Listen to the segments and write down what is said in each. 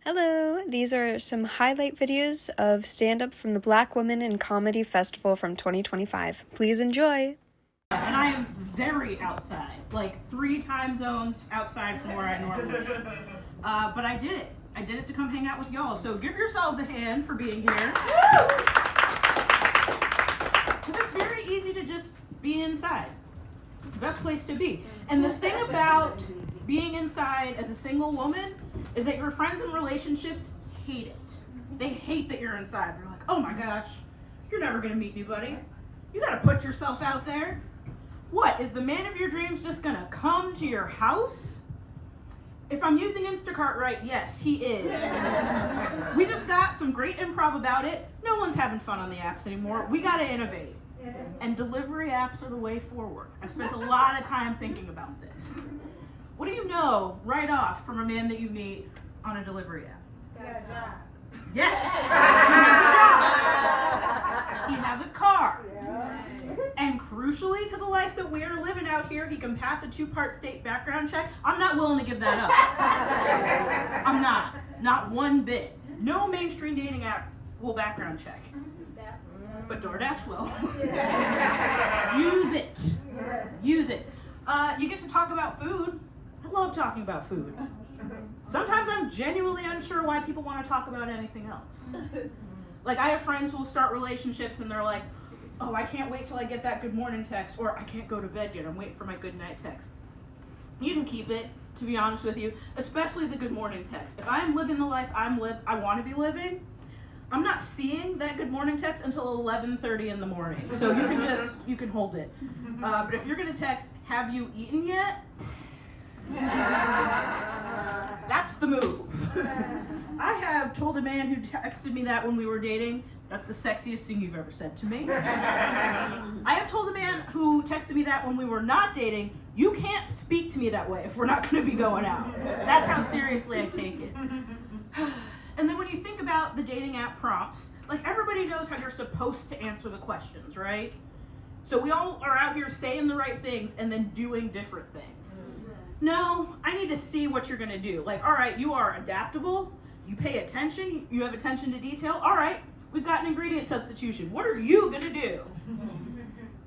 Hello, these are some highlight videos of stand-up from the Black Women in Comedy Festival from 2025. Please enjoy! And I am very outside, like 3 time zones outside from where I normally am. But I did it. I did it to come hang out with y'all. So give yourselves a hand for being here. Because it's very easy to just be inside. It's the best place to be. And the thing about being inside as a single woman is that your friends and relationships hate it. They hate that you're inside. They're like, oh my gosh, you're never gonna meet anybody. You gotta put yourself out there. What, is the man of your dreams just gonna come to your house? If I'm using Instacart right, yes, he is. We just got some great improv about it. No one's having fun on the apps anymore. We gotta innovate. And delivery apps are the way forward. I spent a lot of time thinking about this. What do you know right off from a man that you meet on a delivery app? He got a job. Yes! He has a job. He has a car. Yeah. And crucially to the life that we are living out here, he can pass a 2-part state background check. I'm not willing to give that up. I'm not. Not one bit. No mainstream dating app will background check. But DoorDash will. Use it. Use it. You get to talk about food. I love talking about food. Sometimes I'm genuinely unsure why people want to talk about anything else. Like, I have friends who will start relationships and they're like, oh, I can't wait till I get that good morning text, or I can't go to bed yet, I'm waiting for my good night text. You can keep it, to be honest with you, especially the good morning text. If I'm living the life I want to be living, I'm not seeing that good morning text until 11:30 in the morning. So you can hold it. But if you're gonna text, have you eaten yet? That's the move. I have told a man who texted me that when we were dating, that's the sexiest thing you've ever said to me. I have told a man who texted me that when we were not dating, you can't speak to me that way if we're not gonna be going out. That's how seriously I take it. And then when you think about the dating app prompts, like, everybody knows how you're supposed to answer the questions, right? So we all are out here saying the right things and then doing different things. No, I need to see what you're gonna do. Like, all right, you are adaptable, you pay attention, you have attention to detail. All right, we've got an ingredient substitution. What are you gonna do?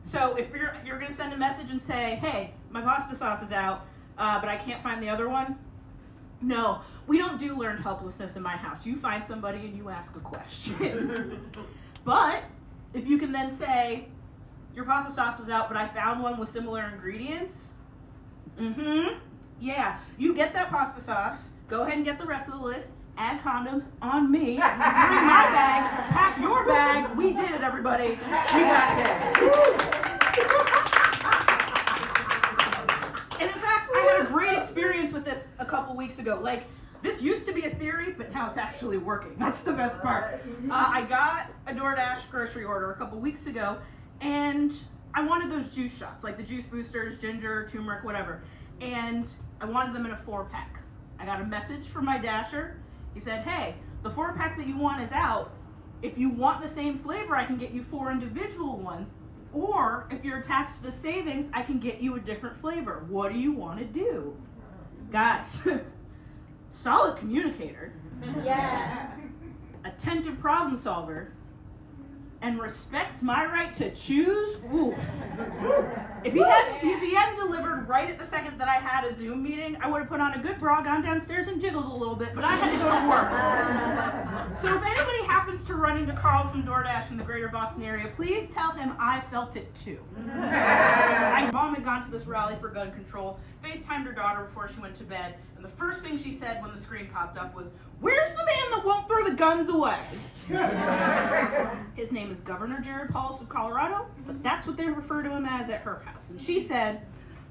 So if you're gonna send a message and say, hey, my pasta sauce is out, but I can't find the other one. No, we don't do learned helplessness in my house. You find somebody and you ask a question. But if you can then say, your pasta sauce was out, but I found one with similar ingredients. Yeah, you get that pasta sauce, go ahead and get the rest of the list, add condoms on me, bring my bags, pack your bag. We did it, everybody. We got there. And in fact, I had a great experience with this a couple weeks ago. Like, this used to be a theory, but now it's actually working. That's the best part. I got a DoorDash grocery order a couple weeks ago, and I wanted those juice shots, like the juice boosters, ginger, turmeric, whatever. And I wanted them in a 4-pack. I got a message from my Dasher. He said, hey, the 4-pack that you want is out. If you want the same flavor, I can get you 4 individual ones. Or if you're attached to the savings, I can get you a different flavor. What do you want to do? Guys, solid communicator. Yes. Attentive problem solver. And respects my right to choose. Ooh. If he hadn't delivered right at the second that I had a Zoom meeting, I would have put on a good bra, gone downstairs and jiggled a little bit, but I had to go to work. So if anybody happens to run into Carl from DoorDash in the greater Boston area, please tell him I felt it too. My mom had gone to this rally for gun control, FaceTimed her daughter before she went to bed, and the first thing she said when the screen popped up was, where's the man that won't throw the guns away? His name is Governor Jared Polis of Colorado, but that's what they refer to him as at her house. And she said,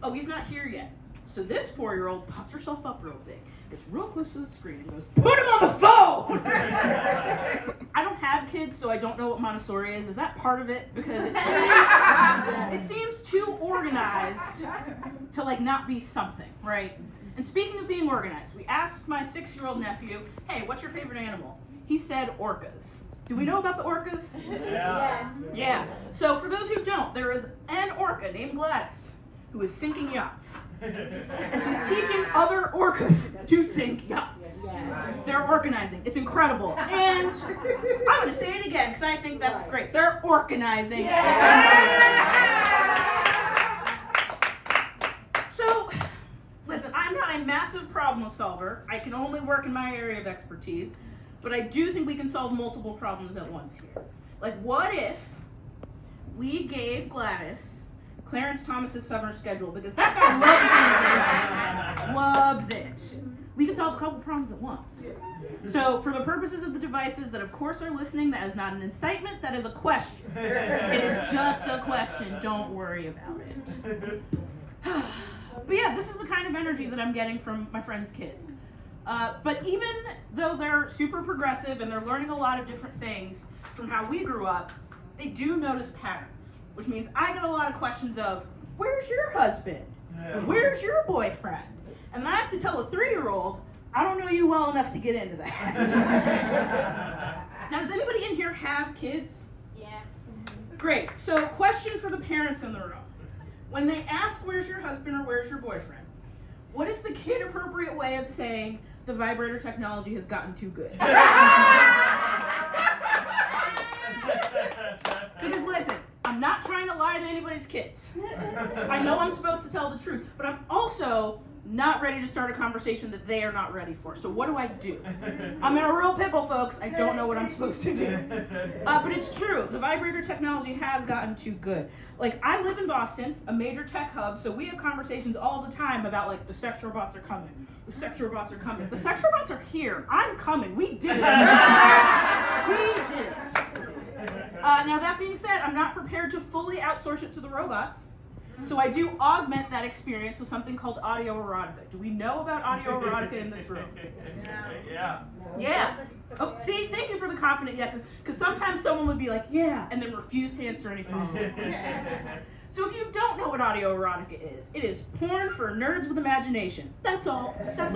oh, he's not here yet. So this 4-year-old pops herself up real big, gets real close to the screen and goes, put him on the phone! I don't have kids, so I don't know what Montessori is. Is that part of it? Because it seems too organized to, like, not be something, right? And speaking of being organized, we asked my 6-year-old nephew, hey, what's your favorite animal? He said orcas. Do we know about the orcas? Yeah. Yeah. So for those who don't, there is an orca named Gladys who who is sinking yachts. And she's teaching other orcas to sink yachts. They're organizing. It's incredible. And I'm going to say it again because I think that's great. They're organizing. So, listen, I'm not a massive problem solver. I can only work in my area of expertise. But I do think we can solve multiple problems at once here. Like, what if we gave Gladys Clarence Thomas's summer schedule? Because that guy loves it. We can solve a couple problems at once. So, for the purposes of the devices that, of course, are listening, that is not an incitement, that is a question. It is just a question. Don't worry about it. But yeah, this is the kind of energy that I'm getting from my friends' kids. But even though they're super progressive and they're learning a lot of different things from how we grew up, they do notice patterns, which means I get a lot of questions of, where's your husband? Where's your boyfriend? And then I have to tell a 3-year-old, I don't know you well enough to get into that. Now, does anybody in here have kids? Yeah. Great. So, question for the parents in the room. When they ask, where's your husband or where's your boyfriend? What is the kid-appropriate way of saying the vibrator technology has gotten too good? Because listen, I'm not trying to lie to anybody's kids. I know I'm supposed to tell the truth, but I'm also not ready to start a conversation that they are not ready for. So what do? I'm in a real pickle, folks. I don't know what I'm supposed to do. But it's true. The vibrator technology has gotten too good. Like, I live in Boston, a major tech hub, so we have conversations all the time about, like, the sex robots are coming. The sex robots are coming. The sex robots are here. I'm coming. We did it. We did it. Now, that being said, I'm not prepared to fully outsource it to the robots. So I do augment that experience with something called audio erotica. Do we know about audio erotica in this room? Yeah. Yeah. Oh, see, thank you for the confident yeses. Because sometimes someone would be like, yeah, and then refuse to answer any follow-up questions. So if you don't know what audio erotica is, it is porn for nerds with imagination. That's all. That's all.